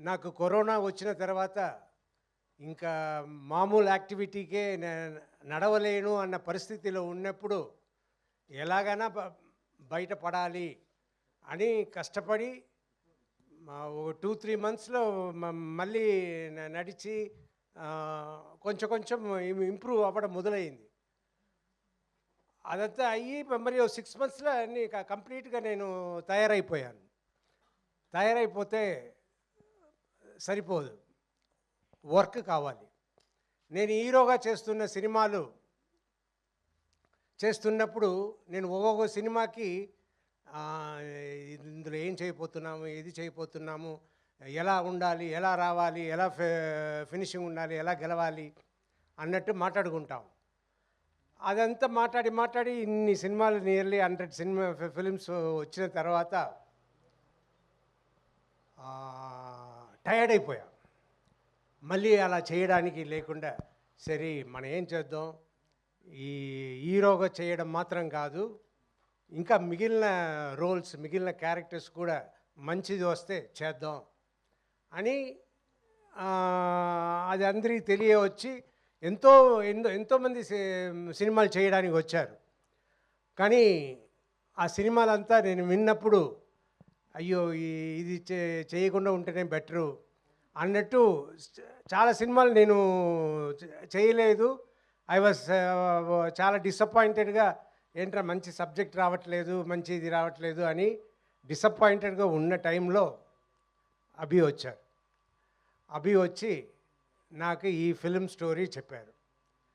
నాకు కరోనా వచ్చిన తర్వాత ఇంకా మామూలు యాక్టివిటీకే నడవలేను అన్న పరిస్థితిలో ఉన్నప్పుడు ఎలాగైనా బయటపడాలి అని కష్టపడి ఒక 2-3 మంత్స్లో మళ్ళీ నడిచి కొంచెం కొంచెం ఇంప్రూవ్ అవ్వడం మొదలైంది. అదంతా అయ్యి మరి 6 మంత్స్లో అన్నీ కంప్లీట్గా నేను తయారైపోయాను. తయారైపోతే సరిపోదు, వర్క్ కావాలి. నేను హీరోగా చేస్తున్న సినిమాలు చేస్తున్నప్పుడు నేను ఒక్కొక్క సినిమాకి ఇందులో ఏం చేయబోతున్నాము, ఏది చేయబోతున్నాము, ఎలా ఉండాలి, ఎలా రావాలి, ఎలా ఫినిషింగ్ ఉండాలి, ఎలా గెలవాలి అన్నట్టు మాట్లాడుకుంటాం. అదంతా మాట్లాడి మాట్లాడి ఇన్ని సినిమాలు నియర్లీ 100 ఫిలిమ్స్ వచ్చిన తర్వాత టయర్డ్ అయిపోయా. మళ్ళీ అలా చేయడానికి లేకుండా సరే మనం ఏం చేద్దాం, ఈ హీరోగా చేయడం మాత్రం కాదు, ఇంకా మిగిలిన రోల్స్, మిగిలిన క్యారెక్టర్స్ కూడా మంచిది వస్తే చేద్దాం అని అది అందరికీ తెలియవచ్చి ఎంతోమంది సినిమాలు చేయడానికి వచ్చారు. కానీ ఆ సినిమాలంతా నేను విన్నప్పుడు అయ్యో ఇది చేయకుండా ఉంటేనే బెటరు అన్నట్టు చాలా సినిమాలు నేను చేయలేదు. ఐ వాజ్ చాలా డిసప్పాయింటెడ్గా, ఏంట్రా మంచి సబ్జెక్ట్ రావట్లేదు, మంచి ఇది రావట్లేదు అని డిసప్పాయింటెడ్గా ఉన్న టైంలో అభి వచ్చారు. అభి వచ్చి నాకు ఈ ఫిల్మ్ స్టోరీ చెప్పారు.